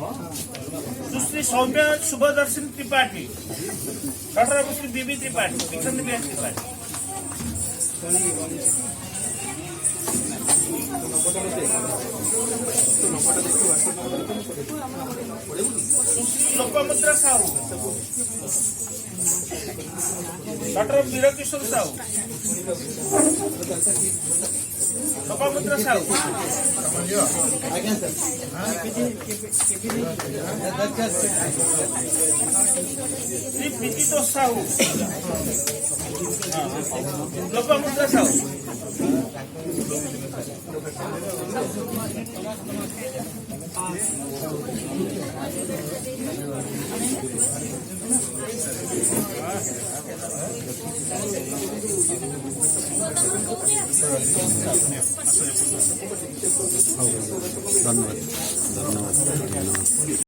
सुश्री Saumya शुभदर्शन Tripathi, doctor Shri बीबी Tripathi, Kishan Ben Tripathi, सुश्री Lokmudra Sahu, doctor वीरकिशोर Sahu, Lokmudra Sahu, Shri प्रीतितोष Sahu, Lokmudra Sahu, धन्यवाद।